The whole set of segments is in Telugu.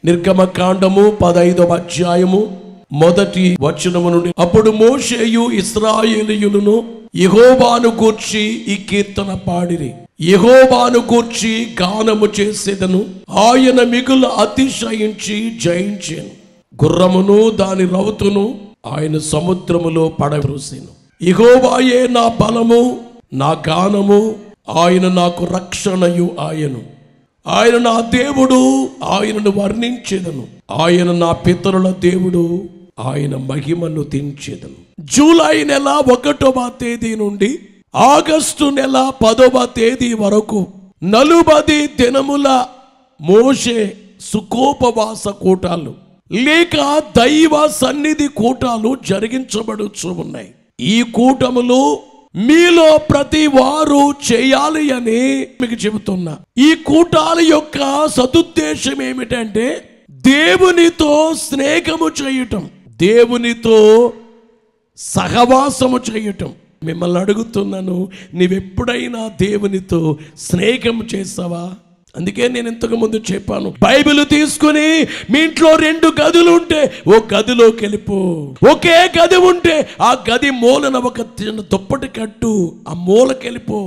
నిర్గమకాండము 15వ అధ్యాయము మొదటి వచనము నుండి. అప్పుడు మోషేయు ఇశ్రాయేలీయులను యెహోవాను గూర్చి ఈ కీర్తన పాడిరి. యెహోవాను గూర్చి గానము చేసేదను, ఆయన మిగులు అతిశయించి జయించెను. గుర్రమును దాని రౌతును ఆయన సముద్రములో పడవేసెను. యెహోవాయే నా బలము, నా గానము, ఆయన నాకు రక్షణయు ఆయను. ఆయన నా దేవుడు, ఆయనను వర్ణించెదను. ఆయన నా పితరుల దేవుడు, ఆయన మహిమను దించెదను. జూలై నెల 1వ తేదీ నుండి ఆగస్టు నెల 10వ తేదీ వరకు 40 దినముల మోషే సుఖోపవాస కూటాలు లేక దైవ సన్నిధి కూటాలు జరిగించబడుచు ఉన్నాయి. ఈ కూటములు మీలో ప్రతి వారు చేయాలి అని మీకు చెబుతున్నా. ఈ కూటాల యొక్క సదుద్దేశం ఏమిటంటే దేవునితో స్నేహము చేయటం, దేవునితో సహవాసము చేయటం. మిమ్మల్ని అడుగుతున్నాను, నీవెప్పుడైనా దేవునితో స్నేహం చేసావా? అందుకే నేను ఇంతకు ముందు చెప్పాను, బైబిల్ తీసుకుని మీ ఇంట్లో 2 గదులు ఉంటే ఓ గదిలోకి వెళ్ళిపో. ఒకే గది ఉంటే ఆ గది మూలన ఒక చిన్న దుప్పటి కట్టు, ఆ మూలకి వెళ్ళిపో.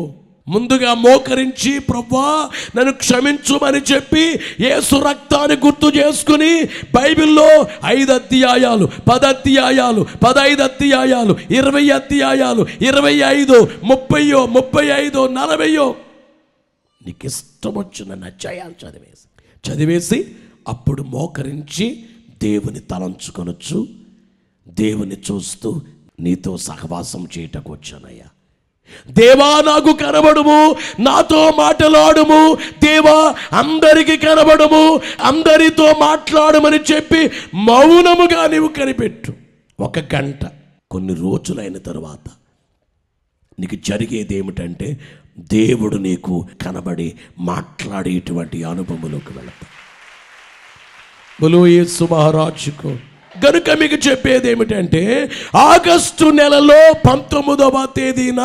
ముందుగా మోకరించి ప్రభువా నన్ను క్షమించుమని చెప్పి యేసు రక్తాన్ని గుర్తు చేసుకుని బైబిల్లో 5 అధ్యాయాలు, 10 అధ్యాయాలు, 15 అధ్యాయాలు, 20 అధ్యాయాలు, 25, 30, 35, 40 నీకు ఇష్టం వచ్చిన అధ్యాయాలు చదివేసి అప్పుడు మోకరించి దేవుని తలంచుకొనొచ్చు. దేవుని చూస్తూ నీతో సహవాసం చేయటకు వచ్చానయ్యా. దేవా నాకు కనబడుము, నాతో మాట్లాడుము. దేవా అందరికి కనబడుము, అందరితో మాట్లాడమని చెప్పి మౌనముగా నీవు కనిపెట్టు. 1 గంట కొన్ని రోజులైన తరువాత నీకు జరిగేది ఏమిటంటే దేవుడు నీకు కనబడి మాట్లాడేటువంటి అనుభవంలోకి వెళతాడు. బోలో యేసు మహారాజుకు. గనుక మీకు చెప్పేది ఏమిటంటే ఆగస్టు నెలలో 19వ తేదీన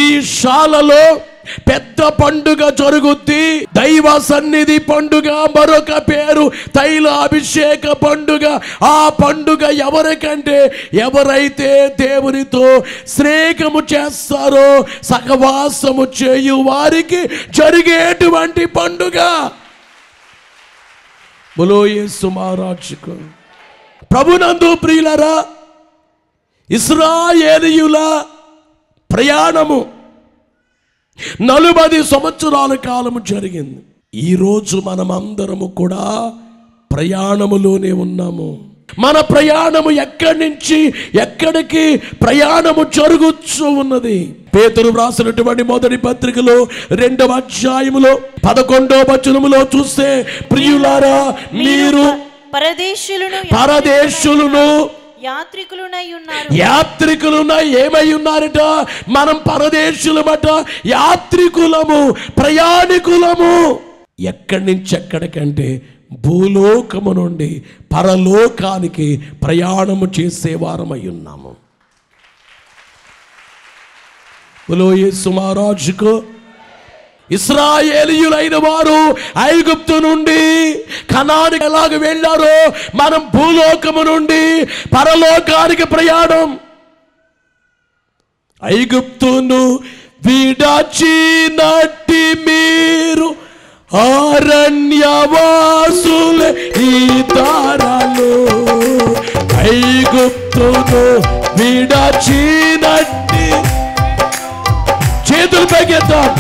ఈ శాలలో పెద్ద పండుగ జరుగుద్ది. దైవ సన్నిధి పండుగ, మరొక పేరు తైల అభిషేక పండుగ. ఆ పండుగ ఎవరికంటే ఎవరైతే దేవునితో స్నేహము చేస్తారో, సహవాసము చేయు వారికి జరిగేటువంటి పండుగ. బోలో యేసు మహారాజుకు. ప్రభునందు ప్రియులరా, ఇశ్రాయేలీయుల ప్రయాణము 40 సంవత్సరాల కాలము జరిగింది. ఈరోజు మనమందరము కూడా ప్రయాణములోనే ఉన్నాము. మన ప్రయాణము ఎక్కడి నుంచి ఎక్కడికి ప్రయాణము జరుగుతూ ఉన్నది. పేతురు వ్రాసినటువంటి మొదటి పత్రికలో 2వ అధ్యాయములో 11వ వచనములో చూస్తే, ప్రియులారా మీరు పరదేశులను యాత్రికులునై ఏమై ఉన్నారట? మనం పరదేశులమట, యాత్రికులము, ప్రయాణికులము. ఎక్కడి నుంచి ఎక్కడికంటే భూలోకము నుండి పరలోకానికి ప్రయాణము చేసేవారమై ఉన్నాము. బోలో యేసు మహారాజుకు. ఇశ్రాయేలీయులైన వారు ఐగుప్తు నుండి కనానుకు ఎలాగ వెళ్ళారో మనం భూలోకము నుండి పరలోకానికి ప్రయాణం. ఐగుప్తును విడచినట్టి మీరు అరణ్యవాసులే ఈ తరాలు. ఐగుప్తును విడచినట్టి, చేతులు పైకెత్తాం,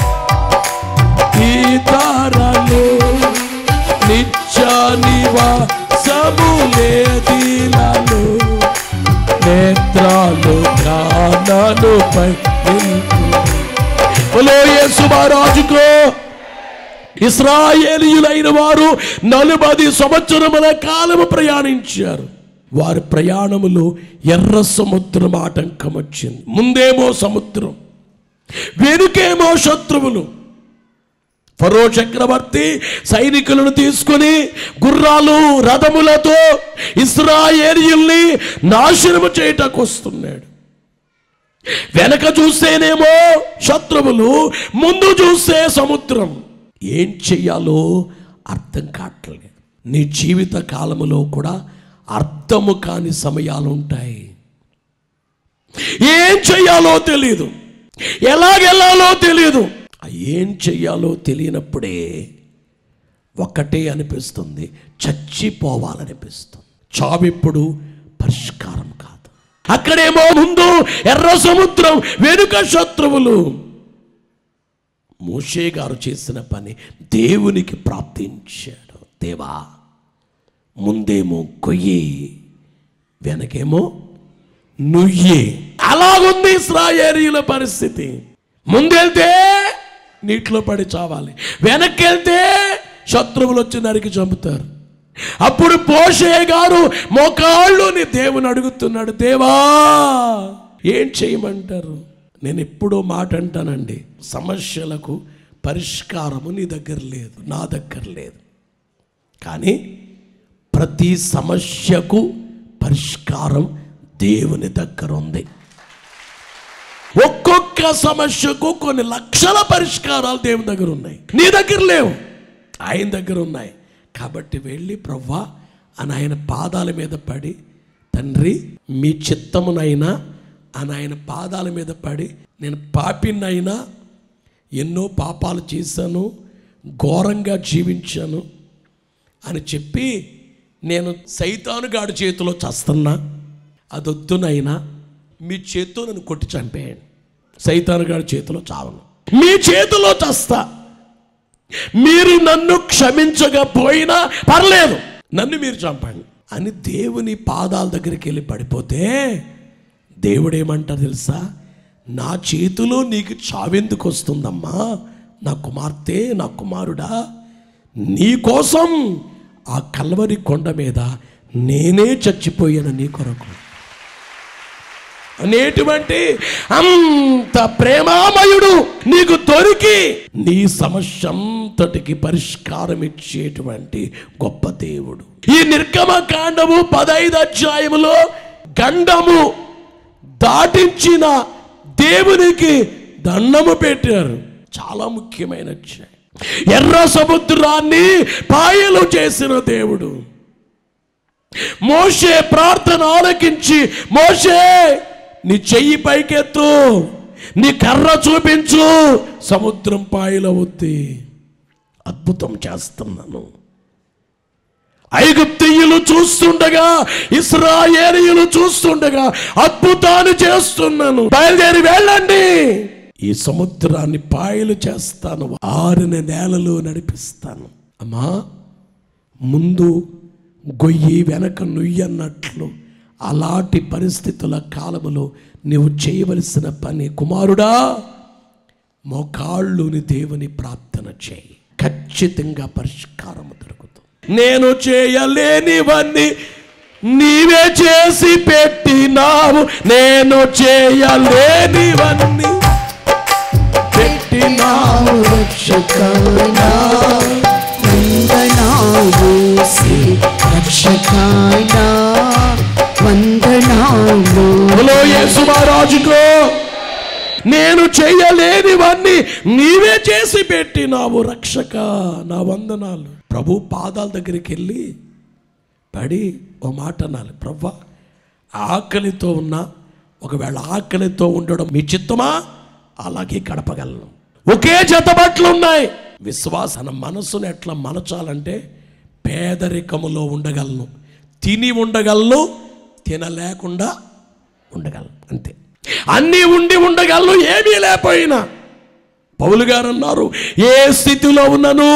ఈ తరాలు నిత్య నివాసములేదిలాలు, నేత్రాలు జ్ఞానాలుపై బోలో యేసు మహారాజుకు. ఇశ్రాయేలీయులైన వారు 40 సంవత్సరముల కాలము ప్రయాణించారు. వారి ప్రయాణములో ఎర్ర సముద్రం ఆటంకం వచ్చింది. ముందేమో సముద్రం, వెనుకేమో శత్రువులు. ఫరో చక్రవర్తి సైనికులను తీసుకుని గుర్రాలు, రథములతో ఇశ్రాయేలీయుల్ని నాశనము చేయటానికి వస్తున్నాడు. వెనక చూస్తేనేమో శత్రువులు, ముందు చూస్తే సముద్రం. ఏం చెయ్యాలో అర్థం కావట్లేదు. నీ జీవిత కాలములో కూడా అర్థము కాని సమయాలు ఉంటాయి. ఏం చెయ్యాలో తెలియదు, ఎలాగెళ్ళాలో తెలియదు. ఏం చెయ్యాలో తెలియనప్పుడే ఒక్కటే అనిపిస్తుంది, చచ్చిపోవాలనిపిస్తుంది. చావెప్పుడు పరిష్కారం కాదు. అక్కడేమో ముందు ఎర్ర సముద్రం, వెనుక శత్రువులు. మోషే గారు చేసిన పని దేవునికి ప్రార్థించాడు. దేవా, ముందేమో కొయ్యి, వెనకేమో నుయ్యి. అలాగుంది ఇశ్రాయేలీయుల పరిస్థితి. ముందెళ్తే నీటిలో పడి చావాలి, వెనక్కి శత్రువులు వచ్చి నరికి చంపుతారు. అప్పుడు మోషే గారు మోకాళ్ళుని దేవుని అడుగుతున్నాడు, దేవా ఏం చేయమంటారు? నేను ఎప్పుడో మాట అంటానండి, సమస్యలకు పరిష్కారము నీ దగ్గర లేదు, నా దగ్గర లేదు. కానీ ప్రతి సమస్యకు పరిష్కారం దేవుని దగ్గర ఉంది. ఒక్కొక్క సమస్యకు కొన్ని లక్షల పరిష్కారాలు దేవుని దగ్గర ఉన్నాయి, నీ దగ్గర లేవు, ఆయన దగ్గర ఉన్నాయి. కాబట్టి వెళ్ళి ప్రభువా అని ఆయన పాదాల మీద పడి, తండ్రి మీ చిత్తమునైనా అని ఆయన పాదాల మీద పడి, నేను పాపినైనా, ఎన్నో పాపాలు చేశాను, ఘోరంగా జీవించాను అని చెప్పి, నేను సైతానుగాడి చేతిలో చస్తున్నా, అదొద్దునైనా మీ చేతితో నన్ను కొట్టి చంపేయండి. సైతానుగాడి చేతిలో చావను, మీ చేతిలో చస్తా. మీరు నన్ను క్షమించకపోయినా పర్లేదు, నన్ను మీరు చంపండి అని దేవుని పాదాల దగ్గరికి వెళ్ళి పడిపోతే, దేవుడేమంటారు తెలుసా? నా చేతిలో నీకు చావెందుకు వస్తుందమ్మా నా కుమార్తె, నా కుమారుడా, నీ కోసం ఆ కల్వరి కొండ మీద నేనే చచ్చిపోయాను నీ కొరకు అనేటువంటి అంత ప్రేమామయుడు నీకు దొరికి నీ సమస్య అంతటికి పరిష్కారం ఇచ్చేటువంటి గొప్ప దేవుడు. ఈ నిర్గమకాండము 15 అధ్యాయములో గండము దాటించిన దేవునికి దండము పెట్టారు. చాలా ముఖ్యమైన అధ్యాయం. ఎర్ర సముద్రాన్ని పాయలు చేసిన దేవుడు. మోషే ప్రార్థన ఆలకించి, మోషే నీ చెయ్యి పైకెత్తు, నీ కర్ర చూపించు, సముద్రం పాయలవుద్ది, అద్భుతం చేస్తున్నాను. ఐగుప్తీయులు చూస్తుండగా, ఇశ్రాయేలీయులు చూస్తుండగా అద్భుతాన్ని చేస్తున్నాను, బయలుదేరి వెళ్ళండి, ఈ సముద్రాన్ని పాయలు చేస్తాను, ఆరిన నేలలో నడిపిస్తాను. అమ్మా, ముందు గొయ్యి వెనక నుయ్యి అన్నట్లు అలాంటి పరిస్థితుల కాలములో నువ్వు చేయవలసిన పని, కుమారుడా, మోకాళ్ళుని దేవుని ప్రార్థన చేయి, ఖచ్చితంగా పరిష్కారం దొరుకుతుంది. నేను చేయలేనివన్నీ నీవే చేసి పెట్టినావు, నేను చేయలేనివన్నీ పెట్టినావు రక్షకానా, వందనాలు రక్షకానా, వందనాలు. యేసు మహారాజుకో, నేను చేయలేనివన్నీ నీవే చేసి పెట్టినావు రక్షక, నా వందనాలు. ప్రభు పాదాల దగ్గరికి వెళ్ళి పడి ఓ మాట అనాలి, ప్రభువా ఆకలితో ఉన్నా, ఒకవేళ ఆకలితో ఉండడం మీ చిత్తమా, అలాగే గడపగలను. ఒకే జత బట్టలు ఉన్నాయి. విశ్వాసన మనసును ఎట్లా మలచాలంటే, పేదరికములో ఉండగలను, తిని ఉండగలను, తినలేకుండా ఉండగలను, అంతే. అన్నీ ఉండి ఉండగలను, ఏమీ లేకపోయినా. పౌలు గారు అన్నారు, ఏ స్థితిలో ఉన్నను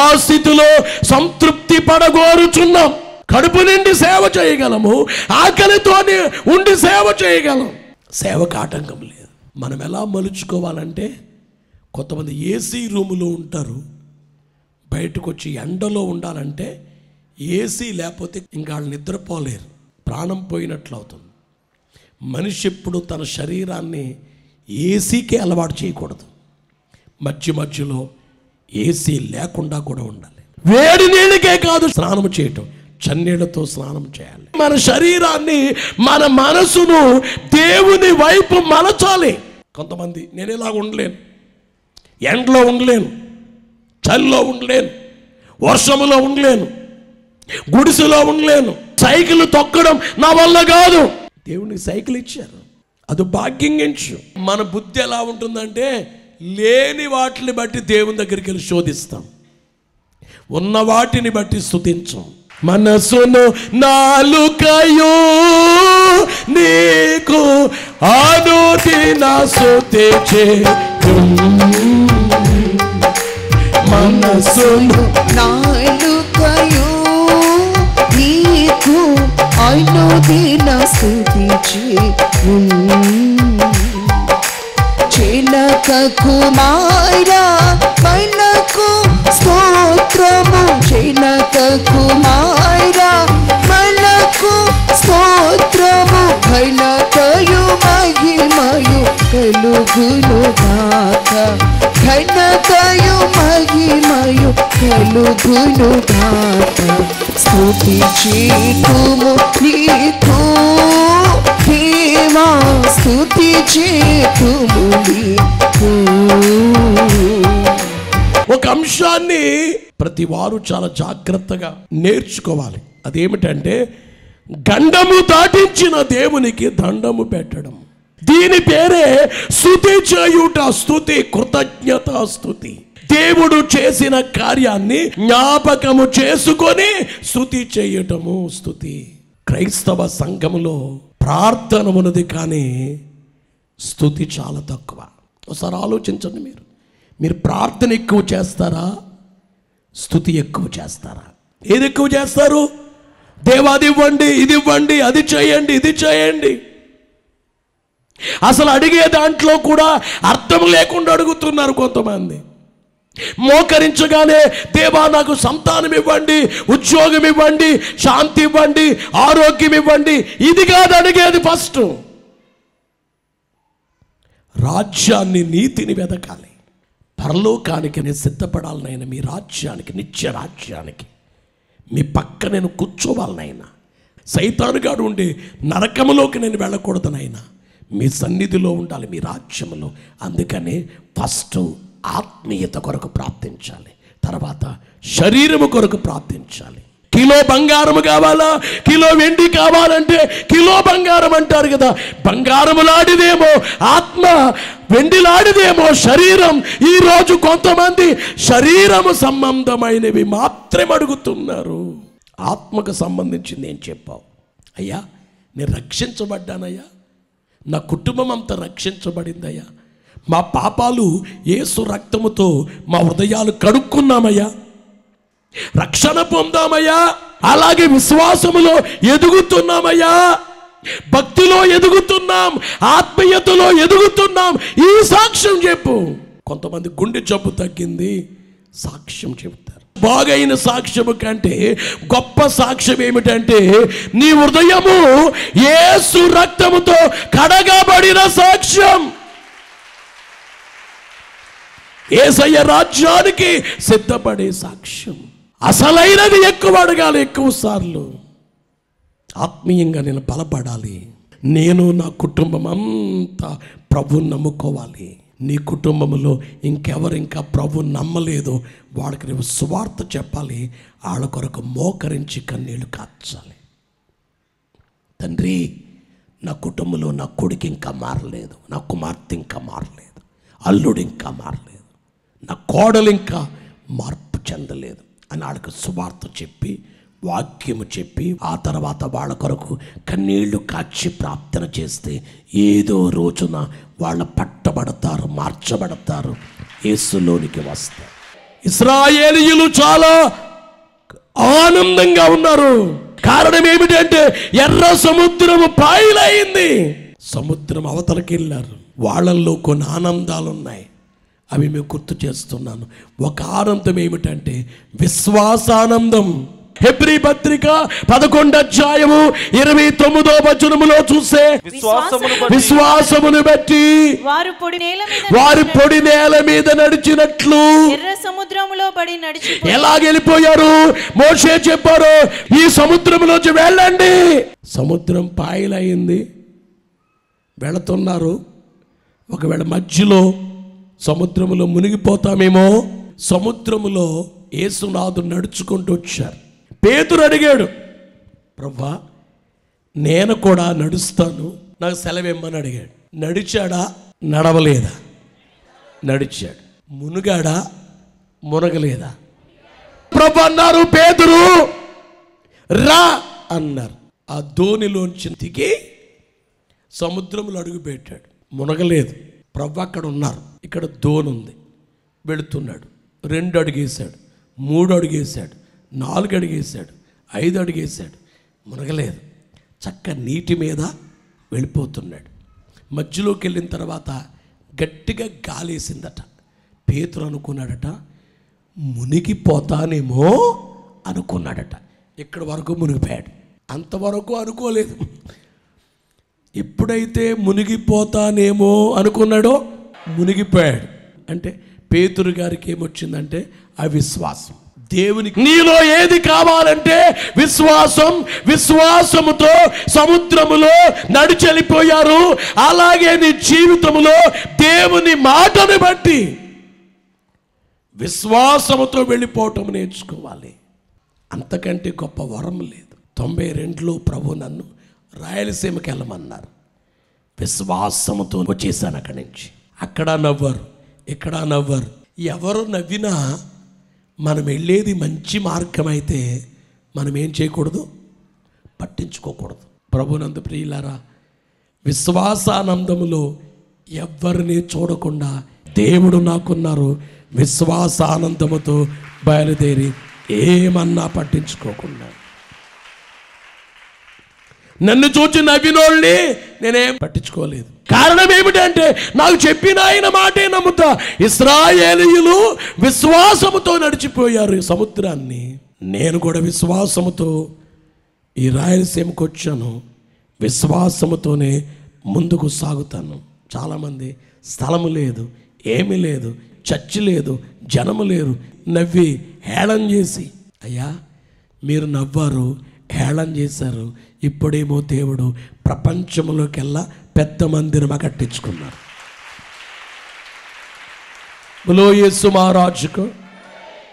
ఆ స్థితిలో సంతృప్తి పడగోరుచున్నాం. కడుపు నిండి సేవ చేయగలము, ఆకలితో ఉండి సేవ చేయగలం. సేవకు ఆటంకం లేదు. మనం ఎలా మలుచుకోవాలంటే, కొంతమంది ఏసీ రూములో ఉంటారు, బయటకు వచ్చి ఎండలో ఉండాలంటే ఏసీ లేకపోతే ఇంకా వాళ్ళు నిద్రపోలేరు, ప్రాణం పోయినట్లు అవుతుంది. మనిషి ఎప్పుడు తన శరీరాన్ని ఏసీకే అలవాటు చేయకూడదు, మధ్య మధ్యలో ఏసీ లేకుండా కూడా ఉండాలి. వేడి నీళ్ళకే కాదు స్నానం చేయటం, చన్నీళ్లతో స్నానం చేయాలి. మన శరీరాన్ని, మన మనసును దేవుని వైపు మలచాలి. కొంతమంది నేను ఇలాగ ఉండలేను, ఎండలో ఉండలేను, చలిలో ఉండలేను, వర్షములో ఉండలేను, గుడిసెలో ఉండలేను, సైకిల్ తొక్కడం నా వల్ల కాదు. దేవునికి సైకిల్ ఇచ్చారు, అది భాగ్యం ఎంచు. మన బుద్ధి ఎలా ఉంటుందంటే లేని వాటిని బట్టి దేవుని దగ్గరికి వెళ్ళి శోధిస్తాం, ఉన్న వాటిని బట్టి స్తుతించం. మనసును నాలుకయు నీకు అనుదిన స్తుతి చేయు. మనసును నాలుకయు నీకు అనుదిన స్తుతి చేయు. చిలక కుమారా మనకు స్తోత్రము, చిలక కుమారా మనకు స్తోత్రము. ఘనతయు మహిమయు కలుగును గాక, ఘనతయు మహిమయు కలుగును గాక. స్తుతి చేతుము నీకు దేవా, స్తుతి చేతుము నీకు. ఒక అంశాన్ని ప్రతి వారు చాలా జాగ్రత్తగా నేర్చుకోవాలి. అదేమిటంటే గండము దాటించిన దేవునికి దండము పెట్టడం. దీని పేరే స్తుతి చేయుట. స్తుతి, కృతజ్ఞత స్తుతి. దేవుడు చేసిన కార్యాన్ని జ్ఞాపకము చేసుకొని స్తుతి చేయటము స్తుతి. క్రైస్తవ సంఘములో ప్రార్థన ఉన్నది, కానీ స్తుతి చాలా తక్కువ. ఒకసారి ఆలోచించండి. మీరు ప్రార్థన ఎక్కువ చేస్తారా, స్తుతి ఎక్కువ చేస్తారా? ఏది ఎక్కువ చేస్తారు? దేవా అది ఇవ్వండి, ఇది ఇవ్వండి, అది చేయండి, ఇది చేయండి. అసలు అడిగే దాంట్లో కూడా అర్థం లేకుండా అడుగుతున్నారు కొంతమంది. మోకరించగానే దేవా నాకు సంతానం ఇవ్వండి, ఉద్యోగం ఇవ్వండి, శాంతి ఇవ్వండి, ఆరోగ్యం ఇవ్వండి, ఇది కాదు అడిగేది. ఫస్ట్ రాజ్యాన్ని, నీతిని వెదకాలి. పరలోకానికి నేను సిద్ధపడాలనైనా, మీ రాజ్యానికి, నిత్య రాజ్యానికి మీ పక్క నేను కూర్చోవాలనైనా, సైతానుగాడు ఉండి నరకములోకి నేను వెళ్ళకూడదనైనా మీ సన్నిధిలో ఉండాలి, మీ రాజ్యములో. అందుకని ఫస్ట్ ఆత్మీయత కొరకు ప్రార్థించాలి, తర్వాత శరీరము కొరకు ప్రార్థించాలి. కిలో బంగారము కావాలా, కిలో వెండి కావాలంటే కిలో బంగారం అంటారు కదా. బంగారములాడిదేమో ఆత్మ, వెండిలాడిదేమో శరీరం. ఈరోజు కొంతమంది శరీరము సంబంధమైనవి మాత్రమే అడుగుతున్నారు. ఆత్మకు సంబంధించింది ఏం చెప్పావు? అయ్యా నేను రక్షించబడ్డానయ్యా, నా కుటుంబం అంతా రక్షించబడిందయ్యా, మా పాపాలు యేసు రక్తముతో మా హృదయాలు కడుక్కున్నామయ్యా, రక్షణ పొందామయ్యా, అలాగే విశ్వాసములో ఎదుగుతున్నామయ్యా, భక్తిలో ఎదుగుతున్నాం, ఆత్మీయతలో ఎదుగుతున్నాం, ఈ సాక్ష్యం చెప్పు. కొంతమంది గుండె జబ్బు తగ్గింది, సాక్ష్యం చెబుతారు. బాగైన సాక్ష్యము కంటే గొప్ప సాక్ష్యం ఏమిటంటే నీ హృదయము యేసు రక్తముతో కడగబడిన సాక్ష్యం. యేసయ్య రాజ్యానికి సిద్ధపడే సాక్ష్యం. అసలైనది ఎక్కువ అడగాలి, ఎక్కువ సార్లు. ఆత్మీయంగా నేను బలపడాలి, నేను నా కుటుంబం అంతా ప్రభువుని నమ్ముకోవాలి. నీ కుటుంబంలో ఇంకెవరు ఇంకా ప్రభువుని నమ్మలేదు, వాళ్ళకి నువ్వు సువార్త చెప్పాలి, వాళ్ళ కొరకు మోకరించి కన్నీళ్లు కార్చాలి. తండ్రి నా కుటుంబంలో నా కొడుకు ఇంకా మారలేదు, నా కుమార్తె ఇంకా మారలేదు, అల్లుడు ఇంకా మారలేదు, నా కోడలు ఇంకా మార్పు చెందలేదు అని వాళ్ళకి సువార్త చెప్పి, వాక్యము చెప్పి, ఆ తర్వాత వాళ్ళ కొరకు కన్నీళ్లు కాచి ప్రార్థన చేస్తే ఏదో రోజున వాళ్ళు పట్టబడతారు, మార్చబడతారు, యేసులోనికి వస్తారు. ఇశ్రాయేలీయులు చాలా ఆనందంగా ఉన్నారు. కారణం ఏమిటంటే ఎర్ర సముద్రము పాయలైంది, సముద్రం అవతలకి వెళ్ళారు. వాళ్ళల్లో కొన్ని ఆనందాలు ఉన్నాయి, అవి మేము గుర్తు చేస్తున్నాను. ఒక ఆనందం ఏమిటంటే విశ్వాసానందం. హెబ్రీ పత్రిక 11:29 చూస్తే విశ్వాసమును బట్టి వారి పొడి నేల మీద నడిచినట్లు ఎర్ర సముద్రములో పడి నడిచి ఎలాగెళ్ళిపోయారు? మోషే చెప్పారు, ఈ సముద్రంలోంచి వెళ్ళండి. సముద్రం పాయలైంది, వెళుతున్నారు. ఒకవేళ మధ్యలో సముద్రములో మునిగిపోతామేమో. సముద్రములో యేసునాథుడు నడుచుకుంటూ వచ్చారు. పేతురు అడిగాడు, ప్రభువా నేను కూడా నడుస్తాను, నాకు సెలవిమ్మని అడిగాడు. నడిచాడా? నడవలేదా? నడిచాడు. మునుగాడా? మునగలేదా? ప్రభు అన్నారు, పేతురు రా అన్నారు. ఆ ధోనిలోంచి దిగి సముద్రంలో అడుగు పెట్టాడు. మునగలేదు. ప్రభు అక్కడ ఉన్నారు. ఇక్కడ ధోని ఉంది, వెళుతున్నాడు. 2 అడుగేశాడు, 3 అడుగేశాడు, 4 అడుగేశాడు, 5 అడుగేశాడు. మునగలేదు. చక్క నీటి మీద వెళ్ళిపోతున్నాడు. మధ్యలోకి వెళ్ళిన తర్వాత గట్టిగా గాలేసిందట. పేతురు అనుకున్నాడట, మునిగిపోతానేమో అనుకున్నాడట. ఇక్కడి వరకు మునిగిపోయాడు. అంతవరకు అనుకోలేదు. ఎప్పుడైతే మునిగిపోతానేమో అనుకున్నాడో మునిగిపోయాడు. అంటే పేతురు గారికి ఏమొచ్చిందంటే అవిశ్వాసం. దేవునికి నీలో ఏది కావాలంటే విశ్వాసం. విశ్వాసముతో సముద్రములో నడిచెళ్ళిపోయారు. అలాగే నీ జీవితంలో దేవుని మాటను బట్టి విశ్వాసముతో వెళ్ళిపోవటం నేర్చుకోవాలి. అంతకంటే గొప్ప వరం లేదు. 92లో ప్రభు నన్ను రాయలసీమకి వెళ్ళమన్నారు. విశ్వాసముతో వచ్చేసాను అక్కడి నుంచి. అక్కడ నవ్వరు, ఇక్కడ నవ్వరు. ఎవరు నవ్వినా మనం వెళ్ళేది మంచి మార్గం అయితే మనం ఏం చేయకూడదు, పట్టించుకోకూడదు. ప్రభునందు ప్రియులారా, విశ్వాసానందములో ఎవరిని చూడకుండా దేవుడు నాకున్నారు. విశ్వాసానందముతో బయలుదేరి ఏమన్నా పట్టించుకోకుండా నన్ను చూచి నవ్వినోళ్ళని నేనేం పట్టించుకోలేదు. కారణం ఏమిటంటే నాకు చెప్పిన ఆయన మాటే నమ్ముతా. ఇశ్రాయేలీయులు విశ్వాసముతో నడిచిపోయారు ఈ సముద్రాన్ని. నేను కూడా విశ్వాసముతో ఈ రాయలసీమకు వచ్చాను. విశ్వాసముతోనే ముందుకు సాగుతాను. చాలామంది స్థలము లేదు, ఏమీ లేదు, చర్చి లేదు, జనము లేరు, నవ్వి హేళన చేసి, అయ్యా మీరు నవ్వారు, హేళన చేశారు. ఇప్పుడేమో దేవుడు ప్రపంచంలోకెల్లా పెద్ద మందిరం కట్టించుకున్నారు. బలో యేసు మహారాజుకు.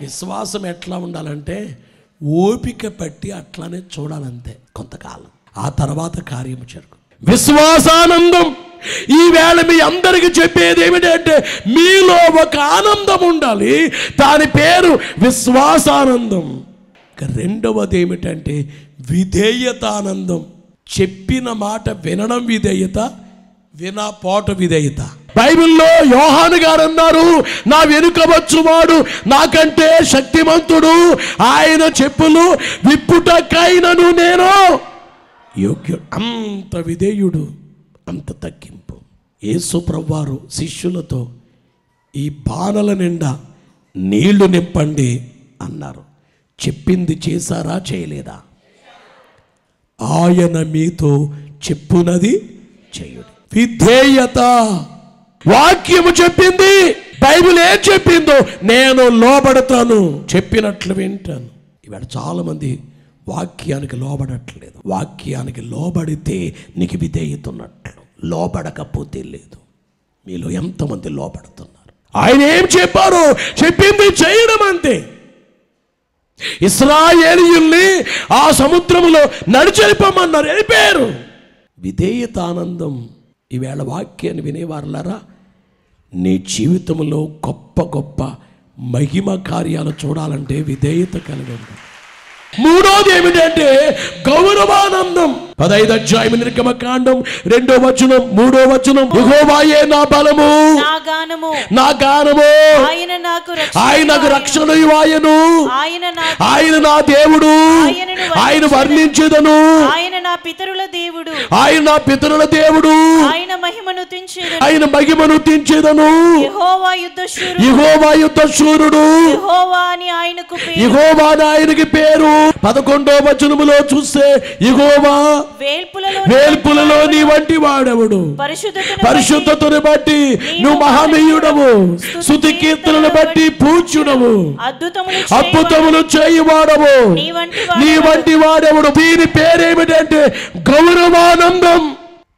విశ్వాసం ఎట్లా ఉండాలంటే ఓపిక పట్టి అట్లానే చూడాలంతే కొంతకాలం. ఆ తర్వాత కార్యము జరుగు. విశ్వాసానందం. ఈవేళ మీ అందరికీ చెప్పేది ఏమిటంటే మీలో ఒక ఆనందం ఉండాలి. దాని పేరు విశ్వాసానందం. రెండవది ఏమిటంటే విధేయతానందం. చెప్పిన మాట వినడం విధేయత, వినపోట విధేయత. బైబిల్లో యోహాను గారు అన్నారు, నా వెనుక వచ్చువాడు నాకంటే శక్తిమంతుడు, ఆయన చెప్పులు విప్పుటకైనను నేను యోగ్యుడు. అంత విధేయుడు, అంత తగ్గింపు. యేసు ప్రభువారు శిష్యులతో ఈ బాణల నిండా నీళ్లు నింపండి అన్నారు. చెప్పింది చేశారా, చేయలేదా? ఆయన మీతో చెప్పునది చేయుడి. విధేయత. వాక్యము చెప్పింది, బైబిల్ ఏం చెప్పిందో నేను లోబడతాను, చెప్పినట్లు వింటాను. ఇవాళ చాలా మంది వాక్యానికి లోబడట్లేదు. వాక్యానికి లోబడితే నీకు విధేయత ఉన్నట్లు, లోబడకపోతే లేదు. మీలో ఎంతమంది లోబడుతున్నారు? ఆయన ఏం చెప్పారు, చెప్పింది చేయడం అంతే. ఇశ్రాయేలీయుల్ని ఆ సముద్రంలో నడిచెళ్ళిపోమన్నారు, వెళ్ళిపోయారు. విధేయత ఆనందం. ఈవేళ వాక్యాన్ని వినేవారులారా, నీ జీవితంలో గొప్ప గొప్ప మహిమ కార్యాలు చూడాలంటే విధేయత కలగండి. మూడోది ఏమిటంటే గౌరవానందం. 15వ అధ్యాయం నిర్గమకాండం 2వ వచనం 3వ వచనం. యెహోవాయే నా బలము, నా గానము, ఆయన నాకు రక్షణ ఇవ్వాయను, ఆయన నా దేవుడు, ఆయన వర్ణించెదను, ఆయన నా పితరుల దేవుడు, ఆయన మహిమను తెంచెదను. యెహోవా యుద్ధ శూరుడు, యెహోవా అని ఆయనకి పేరు. 11వ వచనములో చూస్తే యెహోవా వేల్పులలో నీ వంటి వాడెవడు, పరిశుద్ధతను బట్టి నువ్వు మహనీయుడవు, స్తుతి కీర్తనను బట్టి పూజ్యుడవు, అద్భుతములు చేయువాడవు, నీ వంటి వాడెవడు. దీని పేరేమిటంటే గౌరవానందం.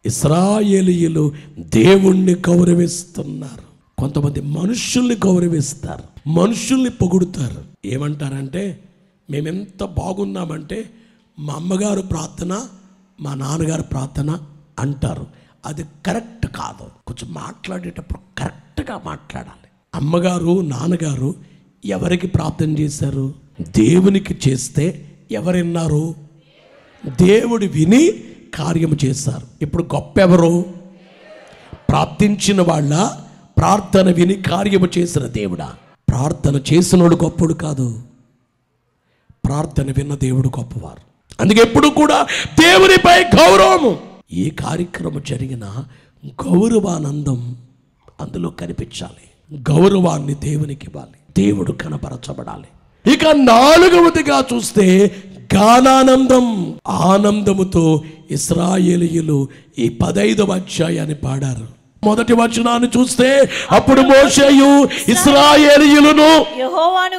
ఇశ్రాయేలీయులు దేవుణ్ణి గౌరవిస్తున్నారు. కొంతమంది మనుషుల్ని గౌరవిస్తారు, మనుషుల్ని పొగుడుతారు. ఏమంటారంటే మేమెంత బాగున్నామంటే మా అమ్మగారు ప్రార్థన, మా నాన్నగారు ప్రార్థన అంటారు. అది కరెక్ట్ కాదు. కొంచెం మాట్లాడేటప్పుడు కరెక్ట్గా మాట్లాడాలి. అమ్మగారు నాన్నగారు ఎవరికి ప్రార్థన చేశారు? దేవునికి చేస్తే ఎవరున్నారు? దేవుడు విని కార్యము చేశారు. ఇప్పుడు గొప్ప ఎవరు? ప్రార్థించిన వాళ్ళ ప్రార్థన విని కార్యము చేసిన దేవుడా? ప్రార్థన చేసినోడు గొప్పడు కాదు, ప్రార్థన విన్న దేవుడు గొప్పవారు. అందుకే ఎప్పుడు కూడా దేవునిపై గౌరవము. ఏ కార్యక్రమం జరిగినా గౌరవానందం అందులో కనిపించాలి. గౌరవాన్ని దేవునికి ఇవ్వాలి, దేవుడు కనపరచబడాలి. ఇక 4వదిగా చూస్తే గానానందం. ఆనందముతో ఇశ్రాయేలీయులు ఈ 15వ అధ్యాయాన్ని పాడారు. మొదటి వచనాన్ని చూస్తే అప్పుడు మోషేయు ఇశ్రాయేలీయులను యెహోవాను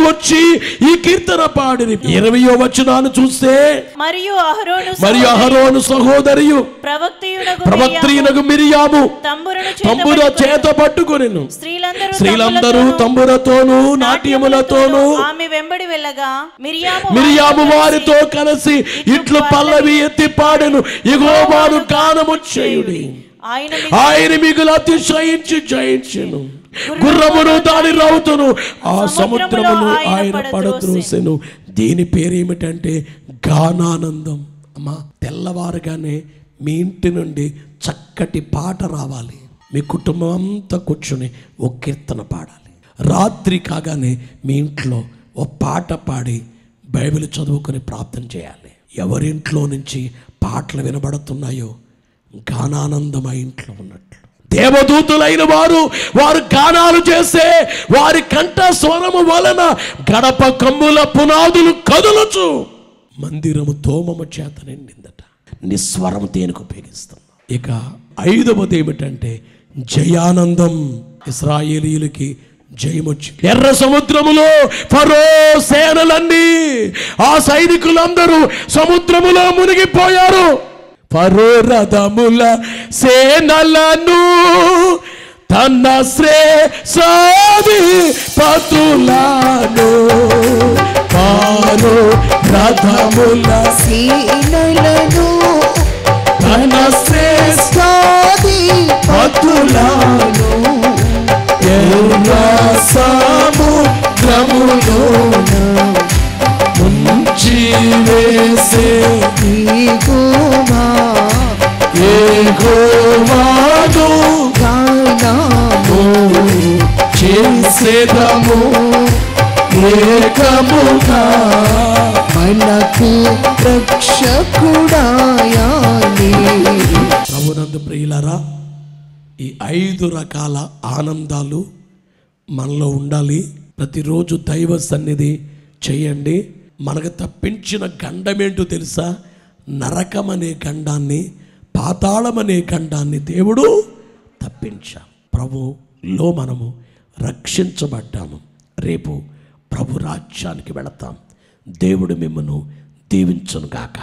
గూర్చి ఈ కీర్తన పాడిరి. 20వ వచనాన్ని చూస్తే మరియు అహరోను సహోదరియు ప్రవక్త్రియనగు మిరియాము తంబుర చేత పట్టుకొనెను. స్త్రీలందరూ తంబురతోనూ నాట్యములతోనూ ఆమె వెంబడి వెళ్ళగా మిరియాము వారితో కలిసి ఇట్లు పల్లవి ఎత్తి పాడెను. యెహోవాను గానము చేయుడి, ఆయన మిగులు అతిశయించి జయించెను. గుర్రమును దాని రౌతును ఆ సముద్రమును ఆయన పడద్రోసెను. దీని పేరేమిటంటే గానానందం. అమ్మా, తెల్లవారుగానే మీ ఇంటి నుండి చక్కటి పాట రావాలి. మీ కుటుంబం అంతా కూర్చుని ఓ కీర్తన పాడాలి. రాత్రి కాగానే మీ ఇంట్లో ఓ పాట పాడి బైబిల్ చదువుకొని ప్రార్థన చేయాలి. ఎవరింట్లో నుంచి పాటలు వినబడుతున్నాయో గానానందం ఆ ఇంట్లో ఉన్నట్లు. దేవదూతులైన వారు గానాలు చేస్తే వారి కంఠ స్వరము వలన గడప కమ్ముల పునాదులు కదులుచు మందిరము తోమము చేత నిండిందట. నిస్వరం దేనికి ఉపయోగిస్తాం. ఇక 5వది ఏమిటంటే జయానందం. ఇశ్రాయేలీయులకి జయమొచ్చి ఎర్ర సముద్రములో ఫరో సేనలన్నీ, ఆ సైనికులందరూ సముద్రములో మునిగిపోయారు. ఫరో రథముల సేనలను తన శ్రేష్ఠాధిపతులను, ఫరో రథముల సేనలను తన శ్రేష్ఠాధిపతులను ఎర్ర సముద్రములోన ముంచి వేసే యెహోవాను గానము చేసేదము ఏకముగా మనకు రక్షకుడాయాలి. ప్రభునందు ప్రియులారా, ఈ 5 రకాల ఆనందాలు మనలో ఉండాలి. ప్రతిరోజు దైవ సన్నిధి చేయండి. మనకు తప్పించిన గండమేంటో తెలుసా? నరకం అనే గండాన్ని, పాతాళం అనే గండాన్ని దేవుడు తప్పించాం. ప్రభులో మనము రక్షించబడ్డాము. రేపు ప్రభు రాజ్యానికి వెళతాం. దేవుడు మిమ్మను దీవించును గాక.